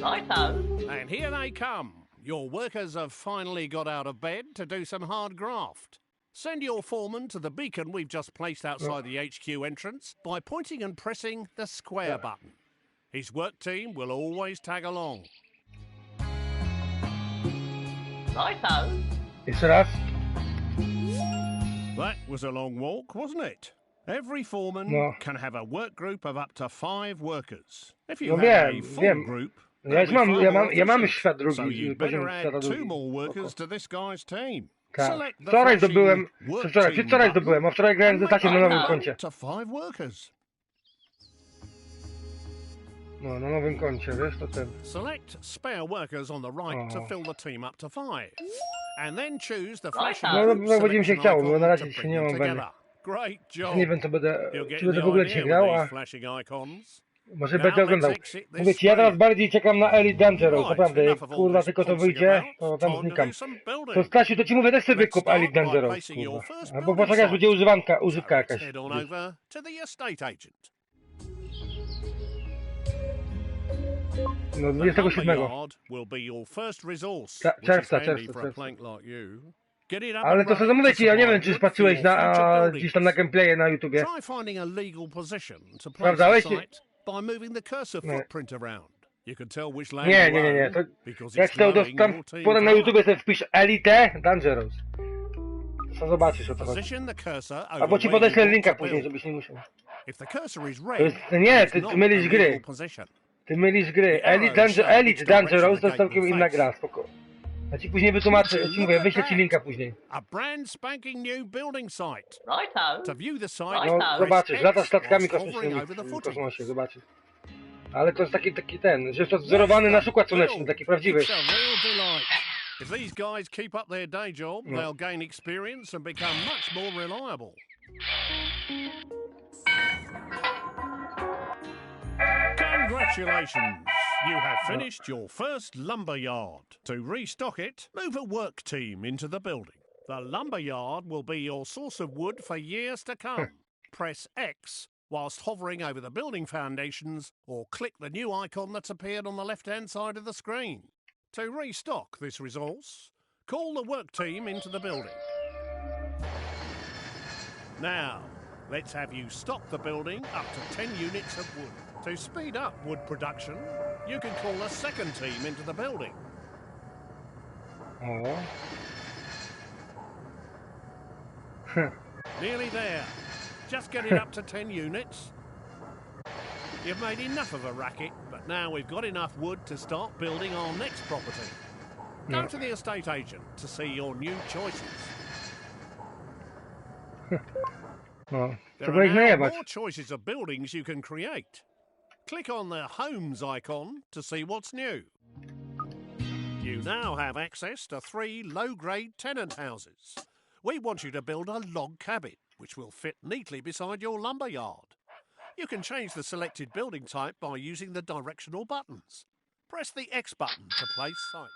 Righto. And here they come. Your workers have finally got out of bed to do some hard graft. Send your foreman to the beacon we've just placed outside the HQ entrance by pointing and pressing the square button. His work team will always tag along. Righto. Jeszcze raz. That was a long walk, wasn't it? Every foreman No. can have a work group of up to 5 workers. If you No have a wiem, full wiem. group, Ja już mam, ja mam świat drugi. so you poziom better świata add 2 drugi. more workers to this guy's team. Tak. Select the Wczoraj flashing zdobyłem, work wczoraj team zdobyłem, button a wczoraj grałem z and takiem na make nowym it koncie. to 5 workers. No, na nowym koncie, wiesz, to ten. Select spare workers on the right to Oh. fill the team up to 5. And then choose the flashing No, group no, będzie mi się selection chciało, bo icon na razie to się bring nie them mam together. weny. Great job. Nie wiem, co będę, You're getting czy będę w the ogóle idea dzisiaj with grał, these a flashing icons. może Now będę let's oglądał. exit this Mówię ci, ja teraz screen. bardziej czekam na Elite Dangerous, Right, naprawdę, enough of all kurwa, this tylko to pulsing wyjdzie, about. to tam Time to znikam. do some building. To Stasiu, to ci mówię, też sobie Let's kup start Elite by Dangerous, placing your kurwa. first Albo building poczekaj, aż będzie site. używka So jakaś. let's head on over to the estate agent. No, The 27. lumberyard will be your first resource, which is Czerwca, handy czerwca, for a czerwca. plank like you. Get it up Ale and to co running mówię to ci, ja nie wiem, supply czy wood for patrzyłeś your na, future gdzieś tam buildings. na gameplaye na YouTubie. Try finding a legal position to place the Sprawdzałeś? site by moving the cursor Nie. footprint around. You can tell which land Nie, you nie, nie, nie. own To, because jak it's to glowing tam your team potem na colour. YouTubie sobie wpisz Elite Dangerous. To zobaczysz o co chodzi. Position the cursor over Albo ci where you podeślę want linka to później, build. żebyś nie musiał. If the cursor is red, To jest, nie, it's ty not mylisz a gry. legal position. Ty mylisz gry. The arrows show Elite which Dangerous to direction jest całkiem the gate inna will gra, spoko. Ja ci później wytłumaczę, ja ci mówię, wyślę ci linka później. A brand spanking new building site. Righto. To view the site, No Tak. zobaczysz, press lata X statkami whilst hovering kosmicznymi over the w footing. kosmosie, zobaczysz. Ale to jest taki ten, że to wzorowany na Układ Słoneczny, taki prawdziwy. It's a real delight. If these guys keep up their day job, they'll gain experience and become much more reliable. Congratulations! You have finished your first lumber yard. To restock it, move a work team into the building. The lumber yard will be your source of wood for years to come. Press X whilst hovering over the building foundations, or click the new icon that's appeared on the left-hand side of the screen. To restock this resource, call the work team into the building. Now, let's have you stock the building up to 10 units of wood. To speed up wood production, you can call a second team into the building. O. Nearly there. Just get it up to 10 units. You've made enough of a racket, but now we've got enough wood to start building our next property. Go to the estate agent to see your new choices. No, There trzeba are ich now najebać. more choices of buildings you can create. Click on the Homes icon to see what's new. You now have access to 3 low-grade tenant houses. We want you to build a log cabin, which will fit neatly beside your lumber yard. You can change the selected building type by using the directional buttons. Press the X button to place site.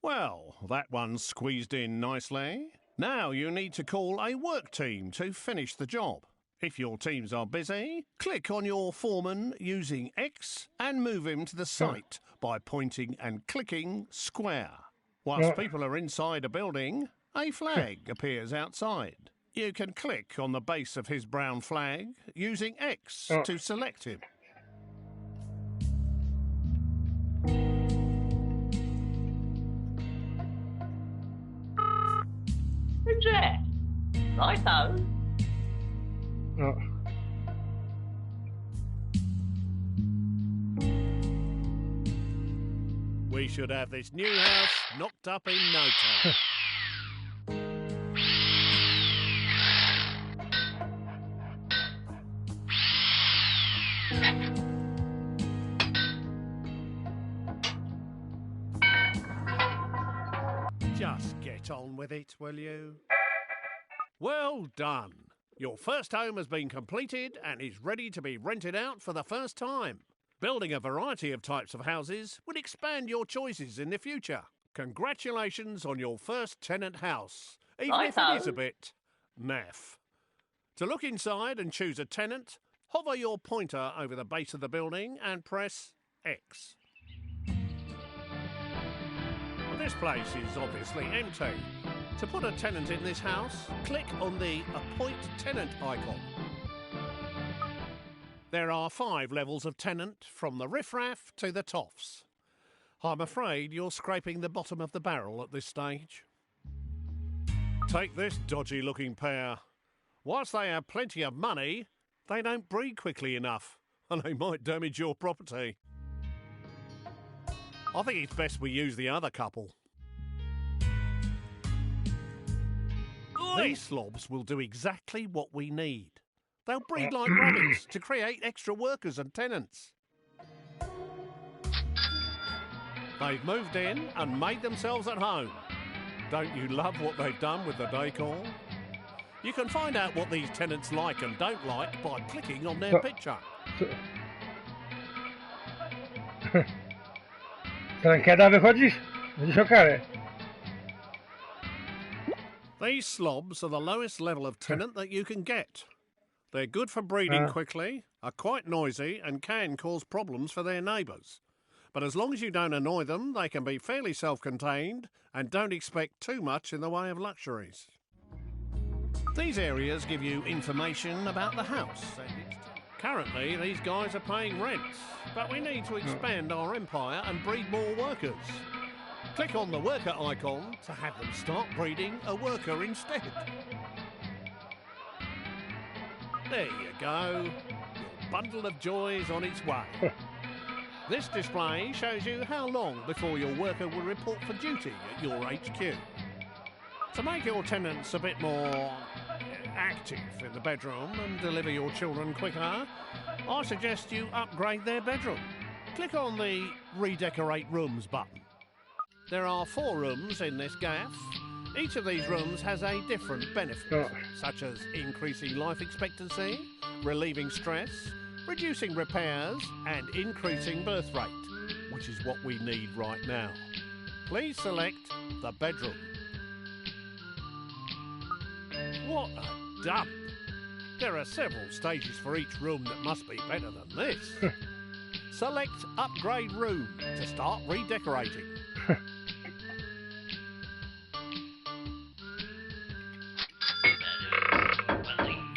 Well, that one's squeezed in nicely. Now you need to call a work team to finish the job. If your teams are busy, click on your foreman using X and move him to the site by pointing and clicking square. Whilst people are inside a building, a flag appears outside. You can click on the base of his brown flag using X to select him. Reject. Righto. No. We should have this new house knocked up in no time. Just get on with it, will you? Well done. Your first home has been completed and is ready to be rented out for the first time. Building a variety of types of houses would expand your choices in the future. Congratulations on your first tenant house, even if it is a bit naff. To look inside and choose a tenant, hover your pointer over the base of the building and press X. This place is obviously empty. To put a tenant in this house, click on the Appoint Tenant icon. There are 5 levels of tenant, from the riffraff to the toffs. I'm afraid you're scraping the bottom of the barrel at this stage. Take this dodgy-looking pair. Whilst they have plenty of money, they don't breed quickly enough, and they might damage your property. I think it's best we use the other couple. These slobs will do exactly what we need. They'll breed like rabbits to create extra workers and tenants. They've moved in and made themselves at home. Don't you love what they've done with the decor? You can find out what these tenants like and don't like by clicking on their picture. Trankeda wychodzisz? Będziesz o karę. These slobs are the lowest level of tenant that you can get. They're good for breeding quickly, are quite noisy and can cause problems for their neighbours. But as long as you don't annoy them, they can be fairly self-contained and don't expect too much in the way of luxuries. These areas give you information about the house. Currently, these guys are paying rents, but we need to expand our empire and breed more workers. Click on the worker icon to have them start breeding a worker instead. There you go. Your bundle of joy is on its way. This display shows you how long before your worker will report for duty at your HQ. To make your tenants a bit more active in the bedroom and deliver your children quicker, I suggest you upgrade their bedroom. Click on the Redecorate Rooms button. There are 4 rooms in this gaff. Each of these rooms has a different benefit, such as increasing life expectancy, relieving stress, reducing repairs and increasing birth rate, which is what we need right now. Please select the bedroom. What a dump! There are several stages for each room that must be better than this. Select Upgrade Room to start redecorating.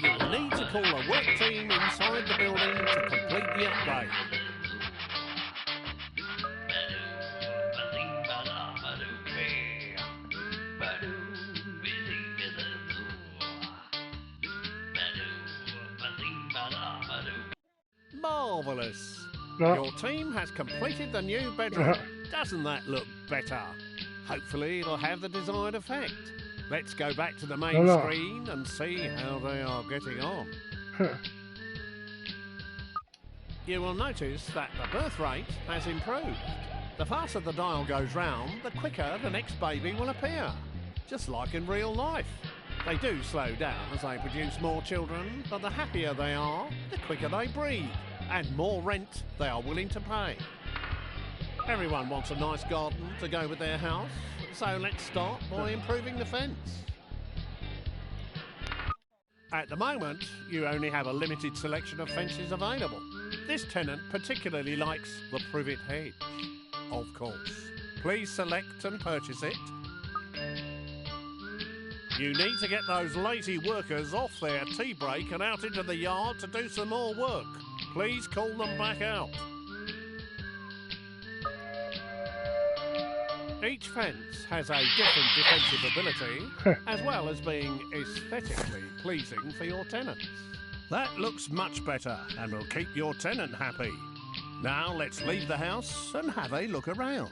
You'll need to call a work team inside the building to complete the upgrade. Marvellous! Your team has completed the new bedroom. Doesn't that look better? Hopefully it'll have the desired effect. Let's go back to the main screen and see how they are getting on. You will notice that the birth rate has improved. The faster the dial goes round, the quicker the next baby will appear. Just like in real life. They do slow down as they produce more children, but the happier they are, the quicker they breed, and more rent they are willing to pay. Everyone wants a nice garden to go with their house, so let's start by improving the fence. At the moment, you only have a limited selection of fences available. This tenant particularly likes the privet hedge, of course. Please select and purchase it. You need to get those lazy workers off their tea break and out into the yard to do some more work. Please call them back out. Each fence has a different defensive ability, as well as being aesthetically pleasing for your tenants. That looks much better and will keep your tenant happy. Now let's leave the house and have a look around.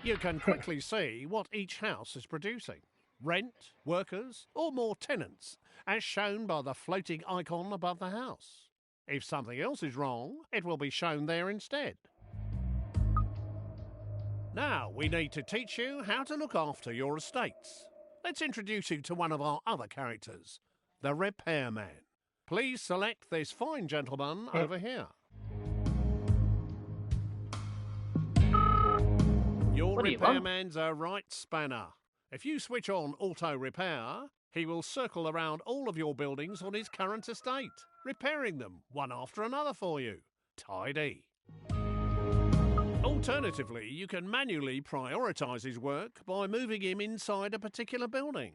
You can quickly see what each house is producing. Rent, workers, or more tenants, as shown by the floating icon above the house. If something else is wrong, it will be shown there instead. Now we need to teach you how to look after your estates. Let's introduce you to one of our other characters, the repairman. Please select this fine gentleman over here. Your repairman's a right spanner. If you switch on auto repair, he will circle around all of your buildings on his current estate, repairing them one after another for you. Tidy. Alternatively, you can manually prioritise his work by moving him inside a particular building.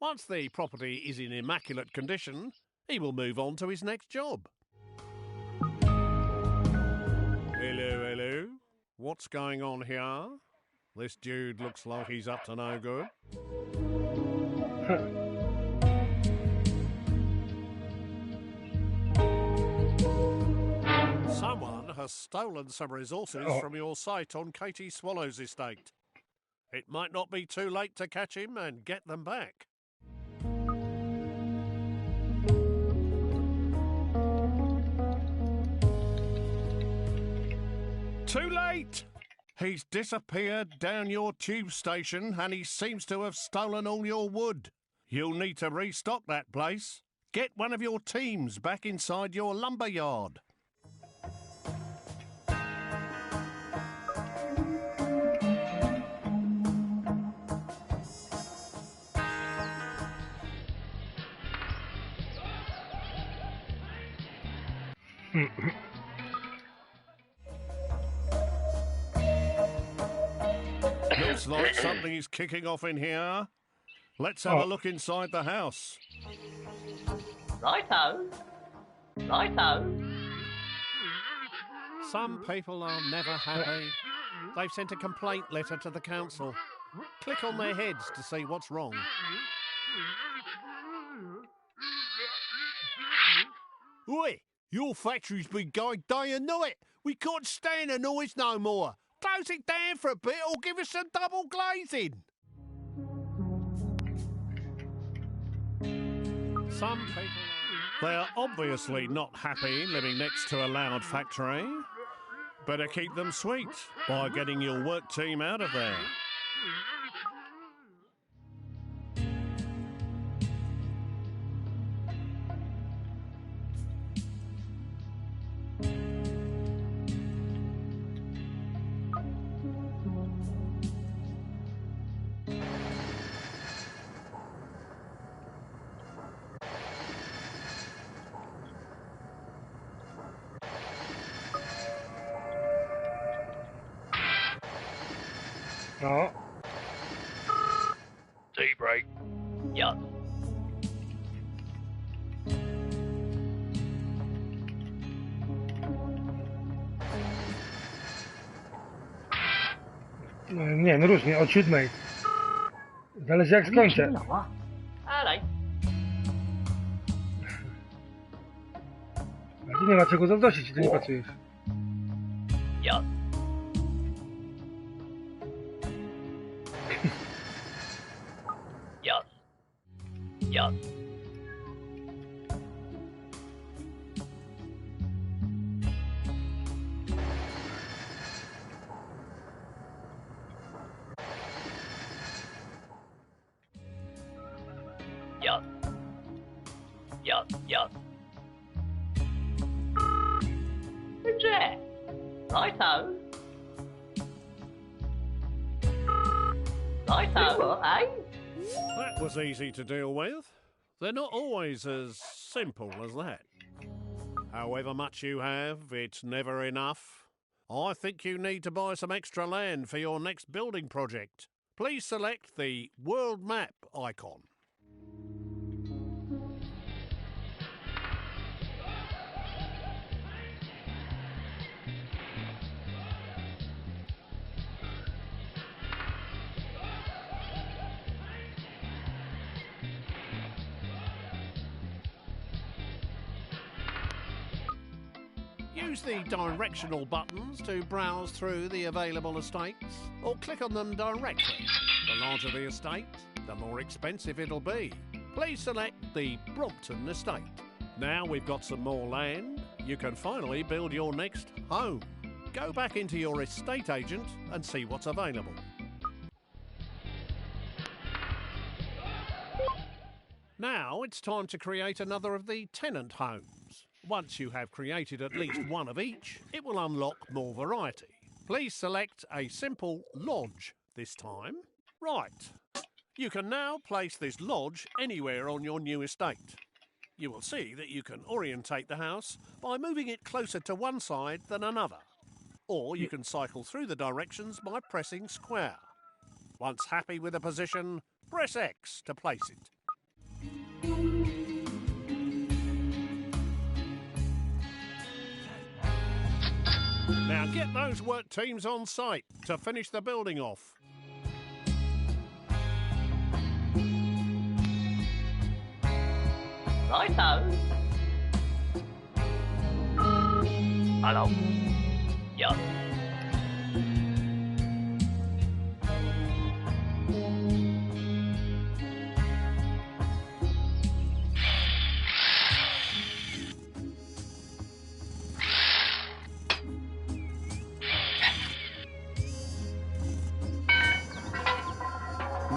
Once the property is in immaculate condition, he will move on to his next job. Hello. What's going on here? This dude looks like he's up to no good. Someone has stolen some resources from your site on Katie Swallow's estate. It might not be too late to catch him and get them back. Too late! He's disappeared down your tube station and he seems to have stolen all your wood. You'll need to restock that place. Get one of your teams back inside your lumber yard. Looks like something is kicking off in here. Let's have a look inside the house. Righto. Some people are never happy. They've sent a complaint letter to the council. Click on their heads to see what's wrong. Oi! Your factory's been going day and night. We can't stand the noise no more. Close it down for a bit or give us some double glazing. Some people they're obviously not happy living next to a loud factory. Better keep them sweet by getting your work team out of there. No. Daybreak. Yeah. No, nie wiem, różnie, od 7. Zależy jak skończę. Alej. A tu nie ma czego zazdrościć, ty nie pracujesz. Ja. Ja. Ja. Ja. Ja. Ja. Gdzie? Righto. Righto, eh? That was easy to deal with. They're not always as simple as that. However much you have, it's never enough. I think you need to buy some extra land for your next building project. Please select the world map icon. Use the directional buttons to browse through the available estates, or click on them directly. The larger the estate, the more expensive it'll be. Please select the Brompton estate. Now we've got some more land, you can finally build your next home. Go back into your estate agent and see what's available. Now it's time to create another of the tenant homes. Once you have created at least one of each, it will unlock more variety. Please select a simple lodge this time. Right. You can now place this lodge anywhere on your new estate. You will see that you can orientate the house by moving it closer to one side than another. or you can cycle through the directions by pressing square. Once happy with a position, press X to place it. Now get those work teams on site to finish the building off. Righto. Hello. Yup.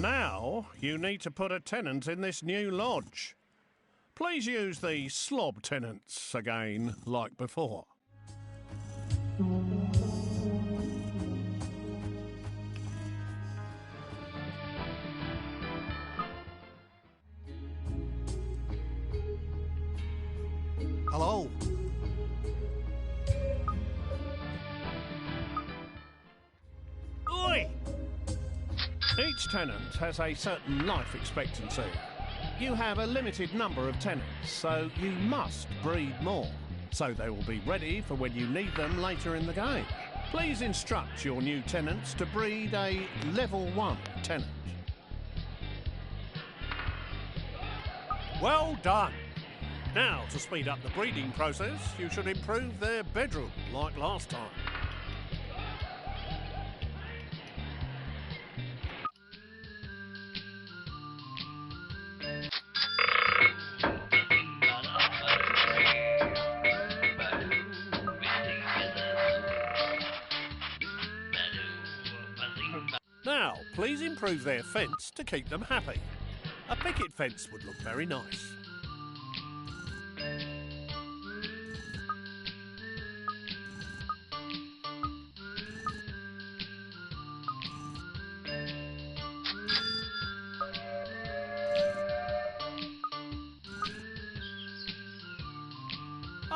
Now you need to put a tenant in this new lodge. Please use the slob tenants again, like before. Hello. Oi! Each tenant has a certain life expectancy. You have a limited number of tenants, so you must breed more, so they will be ready for when you need them later in the game. Please instruct your new tenants to breed a level 1 tenant. Well done! Now, to speed up the breeding process, you should improve their bedroom like last time. Now, please improve their fence to keep them happy. A picket fence would look very nice.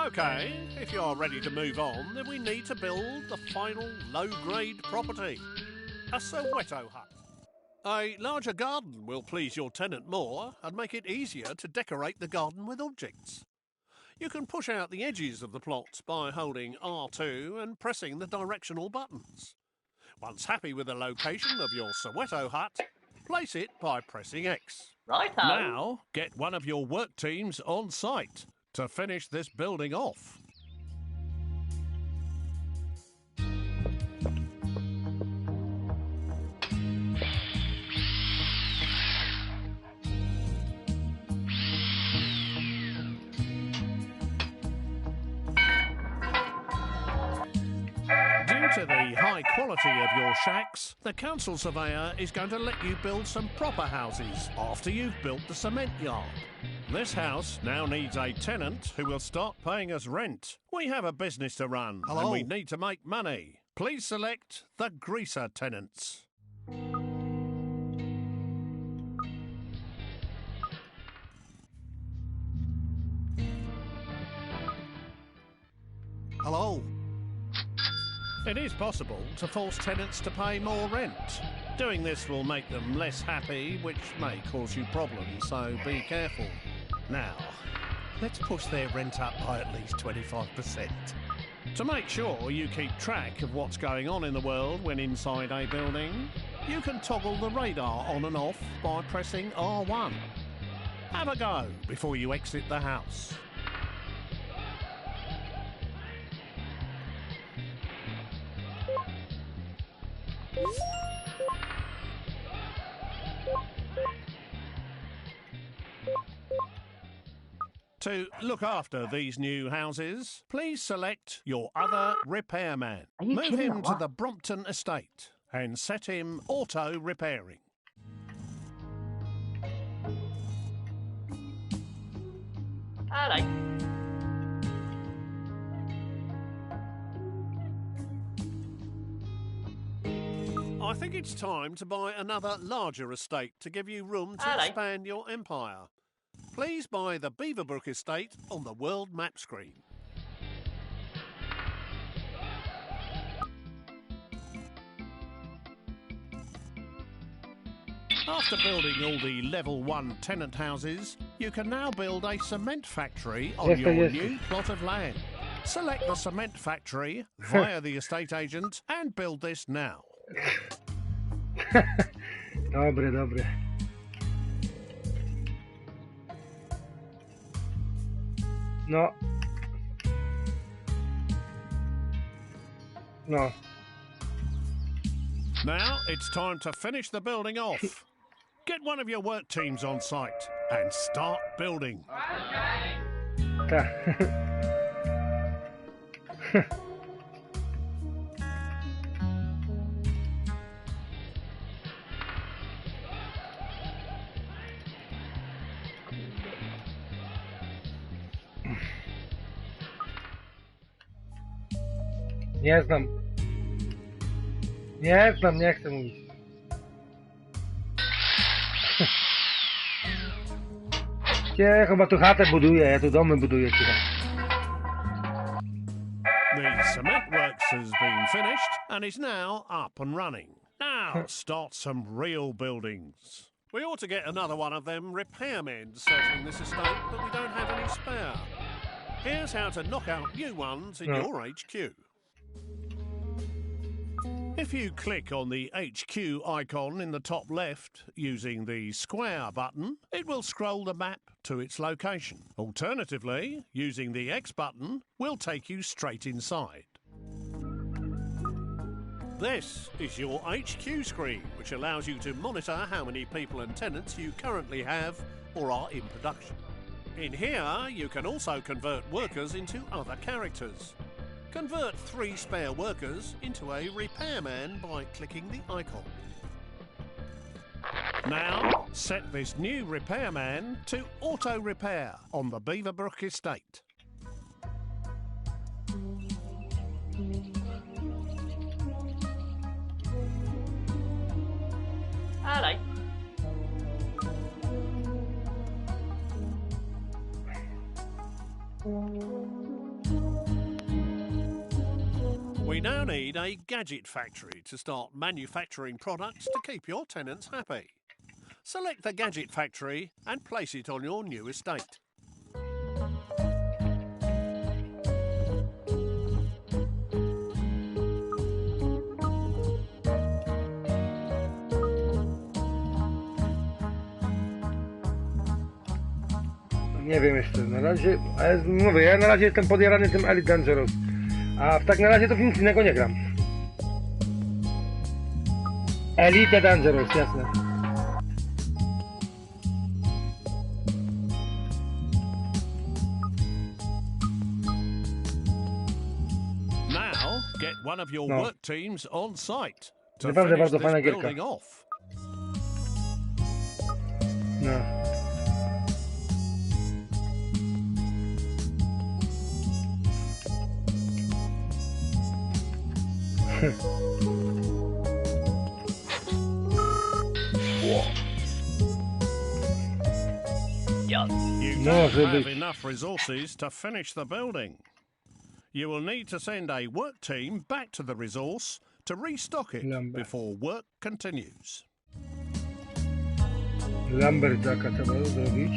Okay, if you're ready to move on, then we need to build the final low-grade property. A Soweto hut. A larger garden will please your tenant more and make it easier to decorate the garden with objects. You can push out the edges of the plot by holding R2 and pressing the directional buttons. Once happy with the location of your Soweto hut, place it by pressing X. Righto. Now, get one of your work teams on site to finish this building off. Due to the high quality of your shacks, the council surveyor is going to let you build some proper houses after you've built the cement yard. This house now needs a tenant who will start paying us rent. We have a business to run and we need to make money. Please select the greaser tenants. Hello. It is possible to force tenants to pay more rent. Doing this will make them less happy, which may cause you problems, so be careful. Now, let's push their rent up by at least 25%. To make sure you keep track of what's going on in the world when inside a building, you can toggle the radar on and off by pressing R1. Have a go before you exit the house. To look after these new houses, please select your other repairman. Move him to the Brompton estate and set him auto-repairing. Hello. I think it's time to buy another larger estate to give you room to expand your empire. Please buy the Beaverbrook estate on the world map screen. After building all the level 1 tenant houses, you can now build a cement factory on Yes, your yes. new plot of land. Select the cement factory via the estate agent and build this now. Dobre, dobre. No. No. Now it's time to finish the building off. Get one of your work teams on site and start building. Tak. Nie znam. Nie znam, nie chcę mówić. Gdzie chyba tu chatę buduję, ja tu domy buduję chyba. The cement works has been finished and is now up and running. Now start some real buildings. We ought to get another one of them repairmen searching this estate, but we don't have any spare. Here's how to knock out new ones in your HQ. If you click on the HQ icon in the top left using the square button, it will scroll the map to its location. Alternatively, using the X button will take you straight inside. This is your HQ screen, which allows you to monitor how many people and tenants you currently have or are in production. In here, you can also convert workers into other characters. Convert 3 spare workers into a repairman by clicking the icon. Now, set this new repairman to auto repair on the Beaverbrook estate. Hello. We now need a gadget factory to start manufacturing products to keep your tenants happy. Select the gadget factory and place it on your new estate. Nie wiem jeszcze, na razie, ale mówię, ja na razie jestem podjarany tym Elite Dangerous. A tak na razie to w nic innego nie gram. Elite Dangerous, jasne. Now, get one of your work teams on site to Naprawdę finish bardzo this fajna gierka. building off. No. Yeah. You No, don't żeby- have enough resources to finish the building. You will need to send a work team back to the resource to restock it Lumber. before work continues. Lumberjacka trzeba zrobić.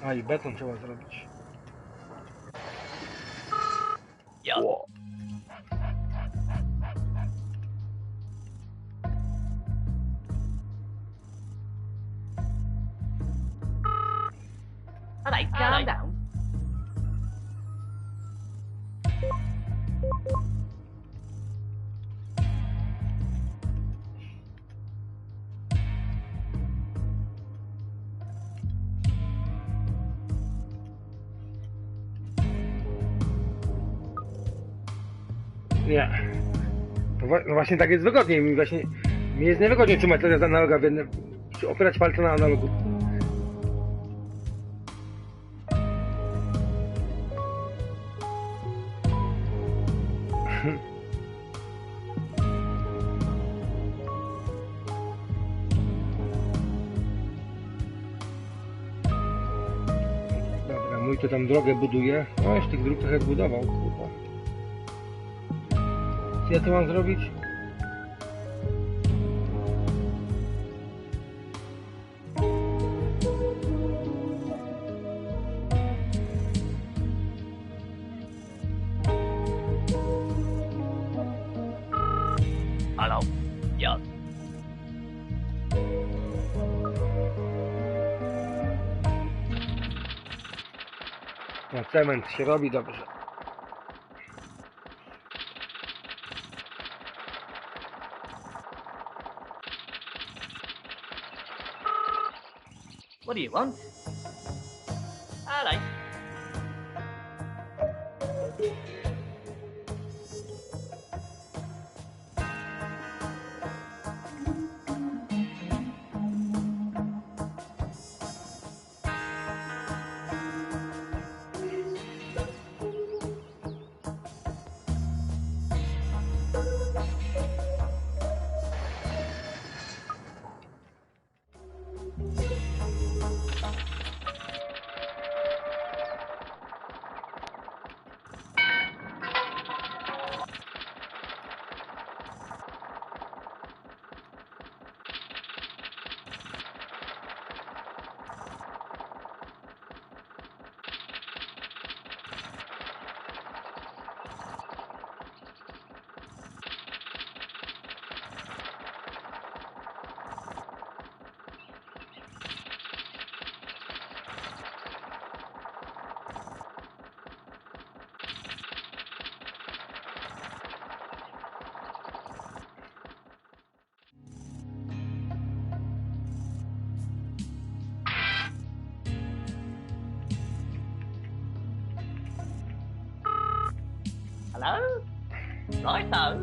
A i beton trzeba zrobić. Yeah. Alright, calm down. Nie. No właśnie tak jest wygodniej. Mi jest niewygodniej trzymać teraz analoga w jednym. Opierać palce na analogu. chłopie tam drogę buduje. No już tych dróg trochę zbudował, kurwa. Co ja tu mam zrobić? Hello. Yes. No, cement się robi dobrze. What do you want? Hello. Hello? Righto.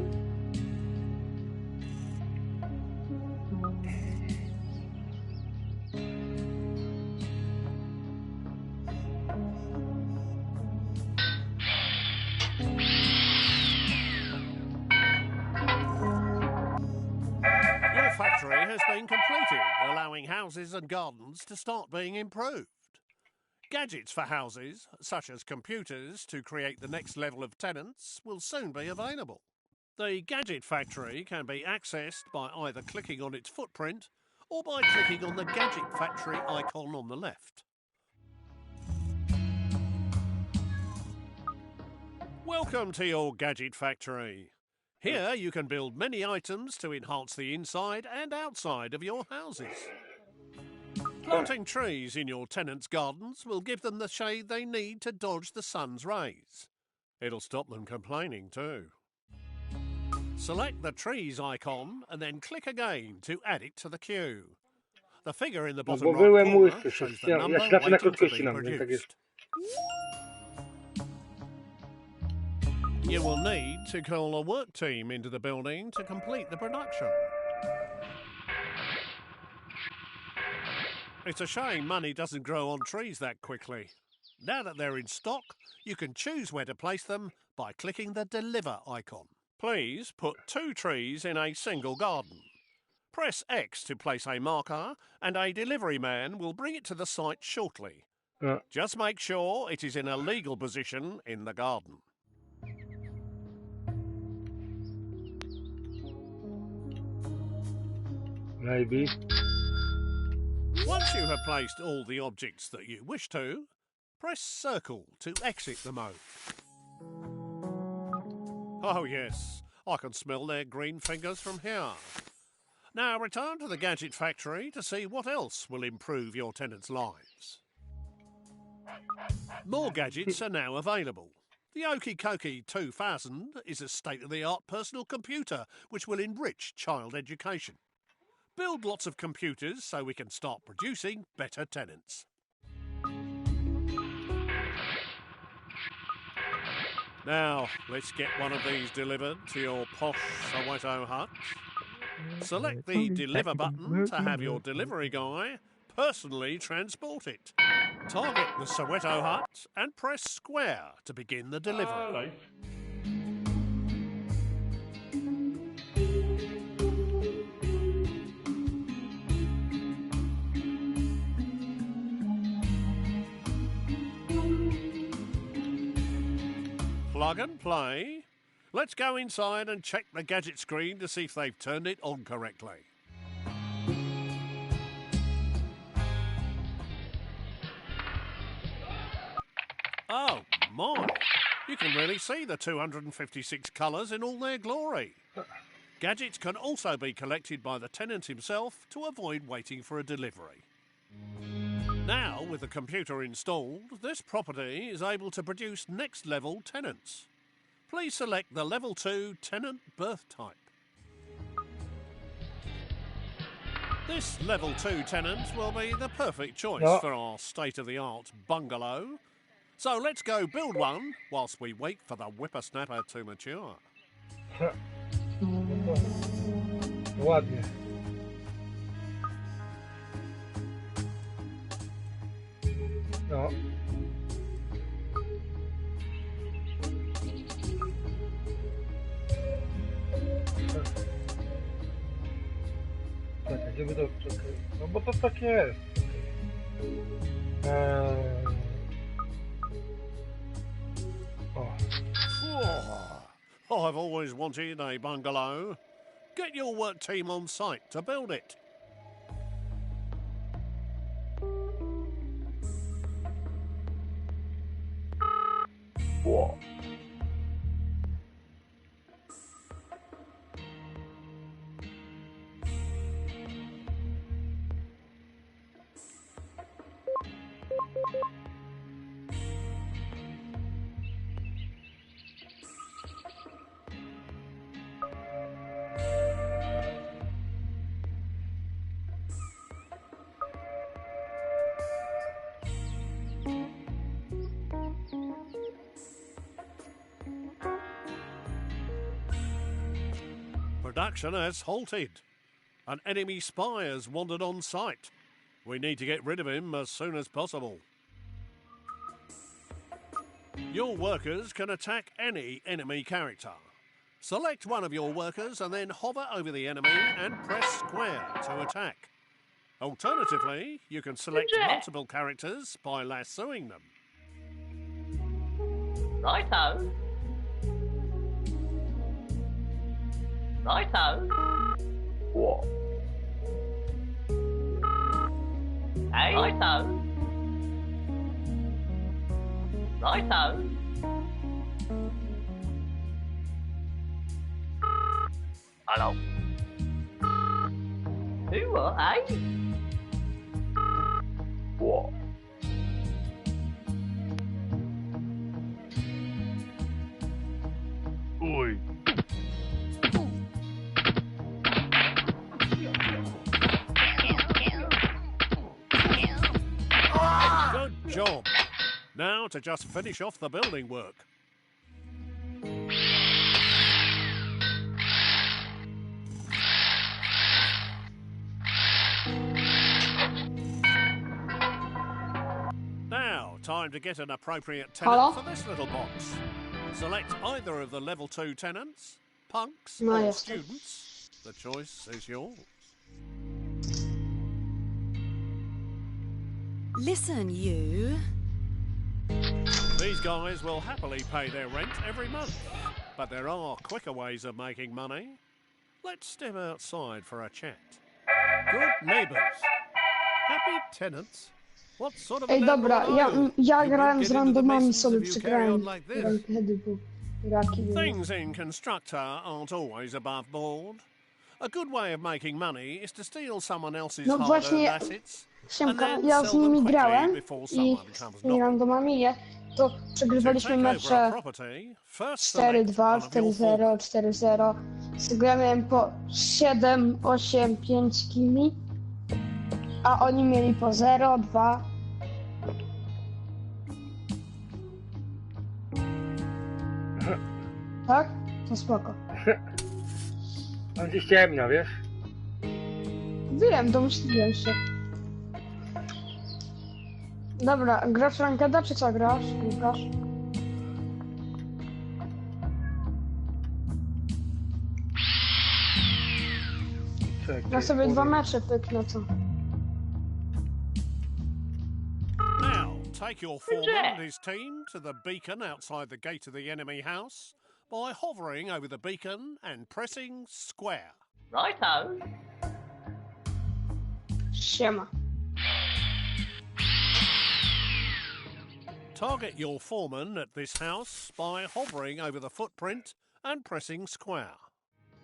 Your factory has been completed, allowing houses and gardens to start being improved. Gadgets for houses, such as computers to create the next level of tenants, will soon be available. The Gadget Factory can be accessed by either clicking on its footprint or by clicking on the Gadget Factory icon on the left. Welcome to your Gadget Factory. Here you can build many items to enhance the inside and outside of your houses. Planting trees in your tenants' gardens will give them the shade they need to dodge the sun's rays. It'll stop them complaining too. Select the trees icon and then click again to add it to the queue. The figure in the bottom right corner shows the number waiting to be produced. You will need to call a work team into the building to complete the production. It's a shame money doesn't grow on trees that quickly. Now that they're in stock, you can choose where to place them by clicking the Deliver icon. Please put 2 trees in a single garden. Press X to place a marker and a delivery man will bring it to the site shortly. Just make sure it is in a legal position in the garden. Maybe. Once you have placed all the objects that you wish to, press circle to exit the mode. Oh yes, I can smell their green fingers from here. Now return to the Gadget Factory to see what else will improve your tenants' lives. More gadgets are now available. The Okie Kokie 2000 is a state-of-the-art personal computer which will enrich child education. Build lots of computers so we can start producing better tenants. Now, let's get one of these delivered to your posh Soweto hut. Select the Deliver button to have your delivery guy personally transport it. Target the Soweto hut and press square to begin the delivery. Plug and play. Let's go inside and check the gadget screen to see if they've turned it on correctly. Oh, my. You can really see the 256 colours in all their glory. Gadgets can also be collected by the tenant himself to avoid waiting for a delivery. Now, with the computer installed, this property is able to produce next-level tenants. Please select the Level 2 tenant birth type. This Level 2 tenant will be the perfect choice for our state-of-the-art bungalow. So let's go build one whilst we wait for the whippersnapper to mature. Ładnie. No. Czekaj, żeby to... Czekaj. No bo to tak jest. I've always wanted a bungalow. Get your work team on site to build it. Whoa. Production has halted. An enemy spy has wandered on site. We need to get rid of him as soon as possible. Your workers can attack any enemy character. Select one of your workers and then hover over the enemy and press square to attack. Alternatively, you can select multiple characters by lassoing them. Righto. Righto. Whoa. Hey. Righto. Righto. Hello. Who are you? Whoa. Oj. Good job. Now to just finish off the building work. Now, time to get an appropriate tenant for this little box. Select either of the level 2 tenants, punks or students. The choice is yours. Listen, you. These guys will happily pay their rent every month, but there are quicker ways of making money. Let's step outside for a chat. Good neighbours. Happy tenants. What sort of Ej, dobra, ja grałem z randomami, sobie like przegrałem this? rankedy, bo raki były. Things in Constructor aren't always above board. A good way of making money is to steal someone else's No hard-earned właśnie, assets Siemka, and then ja sell z them nimi quickly grałem before i someone comes z tymi knocking. randomami, to To przegrywaliśmy take over a mecze property, first select 4-2, one of your 4-0, 4-0. Ja miałem po 7, 8, 5 kili, a oni mieli po 0, 2. Tak? To spoko. On się ściemnia, wiesz? Wiem, domyśliłem się. Dobra, grasz rankeda, czy co grasz? Łukasz? Czekaj, Ja sobie 2 mecze pyknę, co? Now, Take your foreman and his team to the beacon outside the gate of the enemy house by hovering over the beacon and pressing square. Righto. Siema. Target your foreman at this house by hovering over the footprint and pressing square.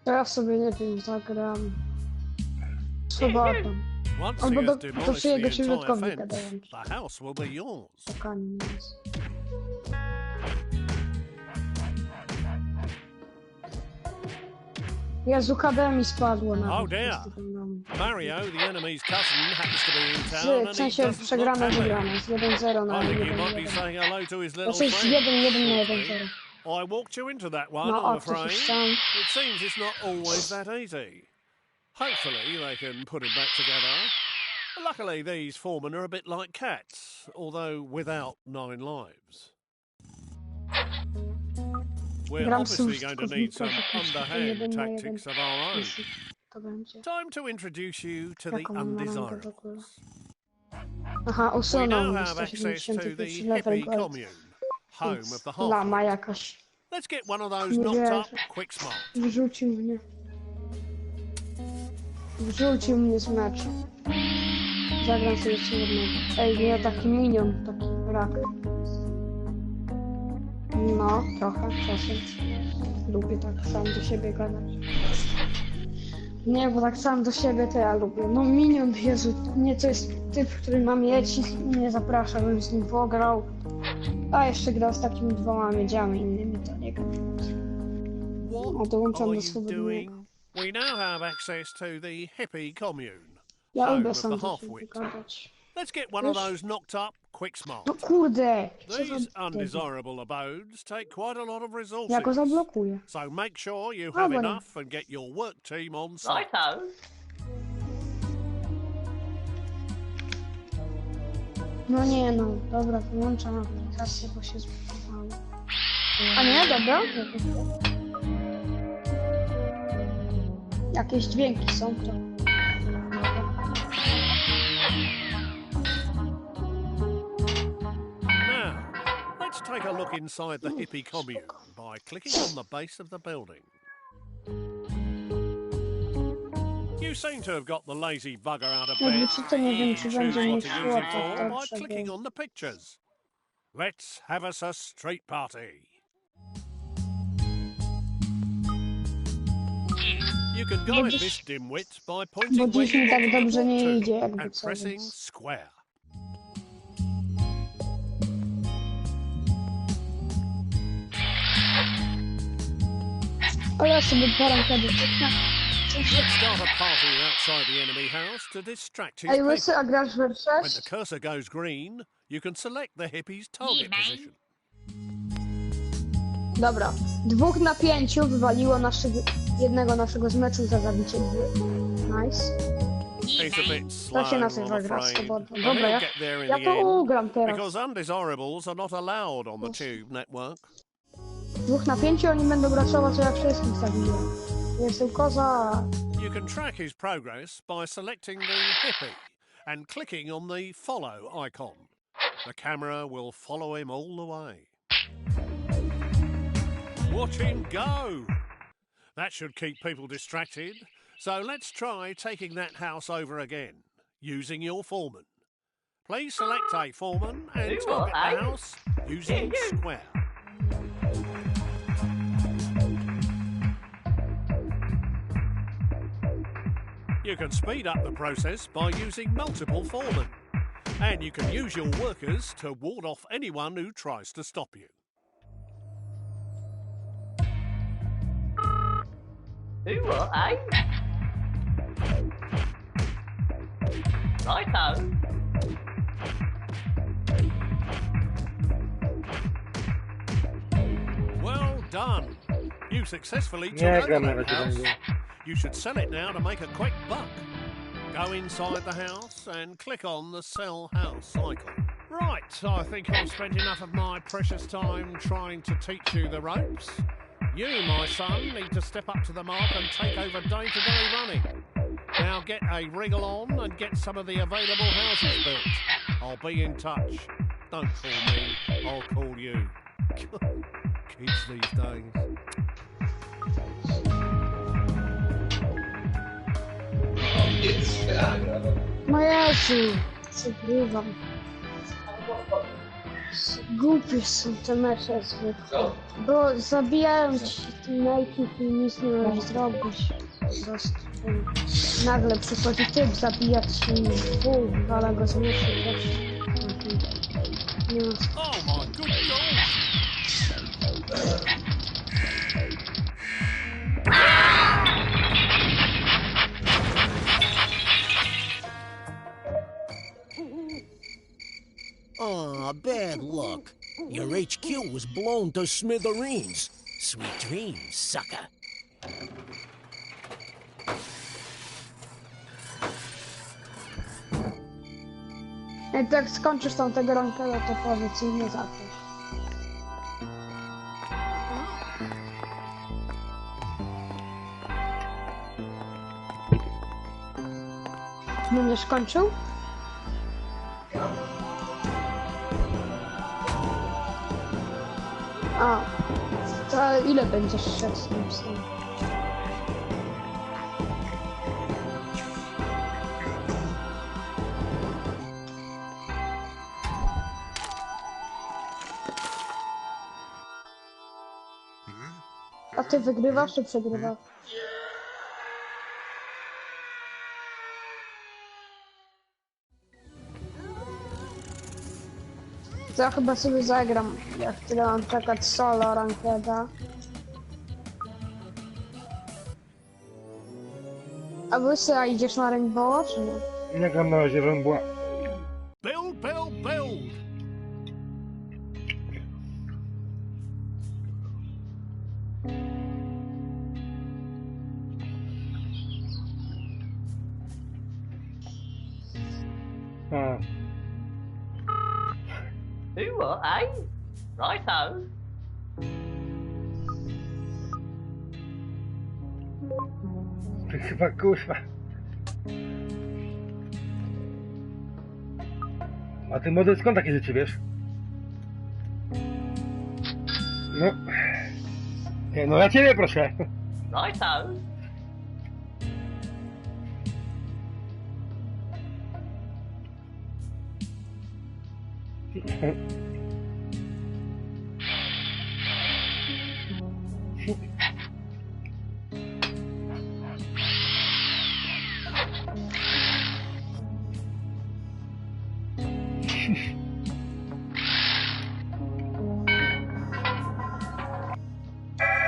To ja sobie nie wiem, zagram. Sobotą. Once Albo he do, has to demolished przyjego the entire środkownika fence, dołączy. the house will be yours. Czekanie jest. Jezu, KD mi spadło na Oh dear. Mario, the enemy's cousin, happens to be in town and W he sensie doesn't look przegrane, happy. wygrane. Z 1-0 na I think you might be 1-1. saying hello to his little Znaczy z friend. 1-1 na 1-0. I walked you into that one, No, I'm o, coś afraid. już tam. It seems it's not always that easy. Hopefully they can put him back together. Luckily, these foremen are a bit like cats, although without 9 lives. We're Gram obviously going to need some tylko underhand tactics of our own. Jeśli to będzie. Time to introduce you to the Jaką mam rangę w ogóle? undesirables. Aha, We usunął now mi have access to the 175 level hippie gold. commune, home Więc of the lama half. jakaś. Let's get one of those Nie knocked wierzę. up quick smart. Wrzucił mnie. Wrzucił mnie z meczu. Zagram sobie jeszcze jednego. Ej, nie, taki minion, taki rak. No, trochę, czasem. Lubię tak sam do siebie gadać. Nie, bo tak sam do siebie to ja lubię. No minion, Jezu, nie, to jest typ, który ma mieć i mnie zaprasza, bym z nim pograł. A jeszcze grał z takimi 2 miedziami innymi, to nie gram. What dołączam are do you swobodnego. doing? We now have access to the hippie commune, Ja home lubię of sam the do siebie half-wit. gadać. Let's get one of Wiesz? those knocked up quick smart. No kurde! Co These za... undesirable abodes take quite a lot of Ja go resources. zablokuję. So make sure you have Dobra. enough and get your work team on site. Righto. No nie no, dobra, wyłączam aplikację, bo się zbudowało. A nie, dobra. Jakieś dźwięki są, to... Now, let's take a look inside the hippie commune by clicking on the base of the building. You seem to have got the lazy bugger out of Jakby bed. czy to nie wiem, czy Choose będzie what mi to szło, use it to for by dobrze clicking było. on the pictures. Let's have us a street party. You can Nie guide dziś- this dimwit by Bo pointing where dziś mi you tak want to dobrze nie walk idzie, to jakby and co, pressing więc... square. Ale ja sobie poram kiedy Let's start a party outside the enemy house to distract his Ej, people. łysy, a grasz we When the 6? cursor goes green, you can select the hippie's target position. Dobra. 2 na 5 wywaliło jednego naszego z meczu za zabicie 2. Nice. He's a bit To slow, się I'm nazywa gra afraid. swobodna. But Dobra, he'll ja, get there in ja the to end, ugram teraz. because undesirables are not allowed on the Tube network. 2 na 5 oni będą graczować, a ja wszystkich zabiję. Jestem koza. You can track his progress by selecting the hippie and clicking on the follow icon. The camera will follow him all the way. Watch him go! That should keep people distracted. So let's try taking that house over again, using your foreman. Please select a foreman and You target are, the eh? house using You. square. You can speed up the process by using multiple foremen. And you can use your workers to ward off anyone who tries to stop you. Do what, eh? Righto. Well done. You successfully took Nie over gram na that razie house. będzie. You should sell it now to make a quick buck. Go inside the house and click on the sell house icon. Right, I think I've spent enough of my precious time trying to teach you the ropes. You, my son, need to step up to the mark and take over day-to-day running. Now get a wriggle on and get some of the available houses built. I'll be in touch. Don't call me, I'll call you. Kids these days. No Jezu, przegrywam. Głupie są te mecze zwykłe. Bo zabijają ci teammate'ów i nic nie możesz zrobić. Po prostu. Nagle przychodzi typ, zabija ci wala go z mieczy też. Nie ma. Oh my good God! Aw, bad luck. Your HQ was blown to smithereens. Sweet dreams, sucker. Jak tak skończysz tą tego rankeda, to powiedz i nie zapisz. Będziesz kończył? A, to ile będziesz szedł z tym psem? A ty wygrywasz czy przegrywasz? To ja chyba sobie zagram, jak tyle mam czekać solo rankeda. A Łysy, a idziesz na Rainbowa, czy nie? Nie gram na razie Rainbowa. Build, build, build! A. Do what, eh? Righto. Ty chyba kurwa. A ty młody, skąd takie rzeczy wiesz? No. Nie, no ja ciebie proszę. Righto.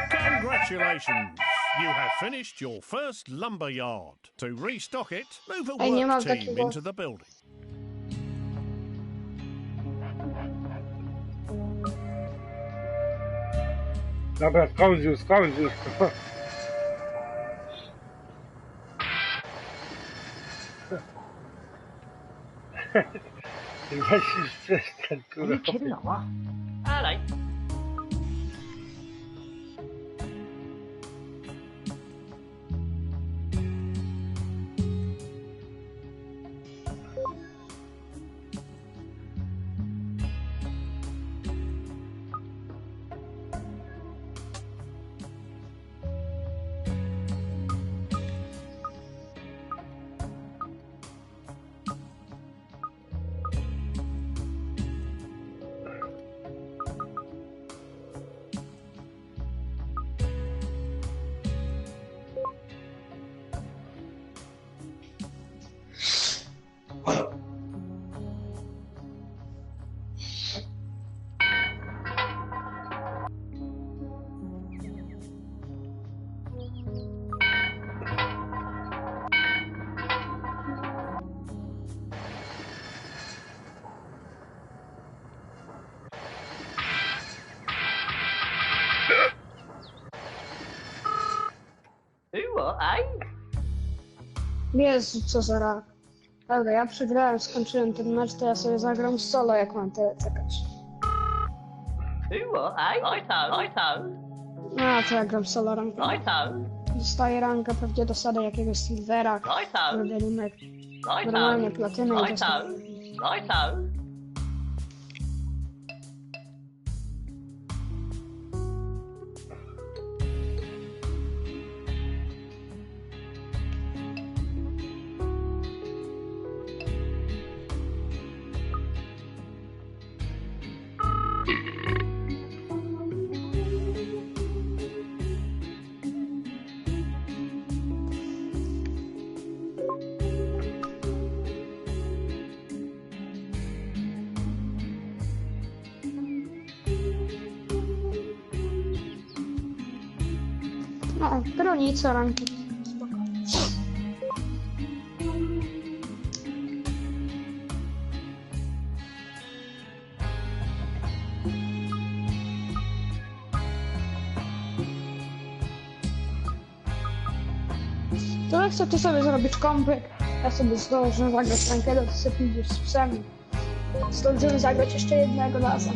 Congratulations! You have finished your first lumber yard. To restock it, move a Ej, nie mam work team takiego. into the building. Dobra, skończ już, skończ już. Weź już przestań, Are you kurwa. kidding or what? Hello. Do what, eh? Jezu, co za rak. Dobra, ja przegrałem, skończyłem ten mecz, to ja sobie zagram solo, jak mam tyle czekać. Do what, eh? Righto. Righto. A, to ja gram solo rankę. Righto. Dostaję rankę, pewnie dosadę jakiegoś silvera, Righto. robię numer Righto. normalnie platyny i Righto. dostaję. Righto. A, granica ranki. To jak chcecie sobie zrobić kompyk, ja sobie zdążę zagrać rankedę, to sobie pójdziesz z psem. Zdążymy zagrać jeszcze jednego raza.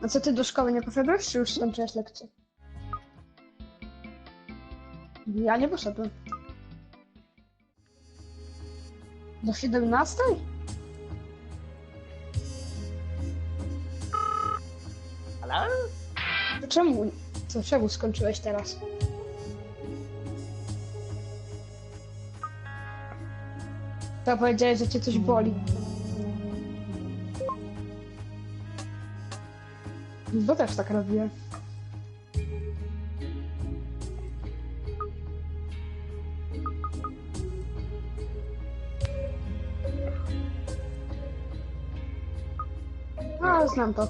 A co, ty do szkoły nie poszedłeś, czy już skończyłeś lekcję? Ja nie poszedłem. Do 17? Hello? To czemu skończyłeś teraz? To powiedziałeś, że cię coś boli. Bo też tak robiłem. A, znam to.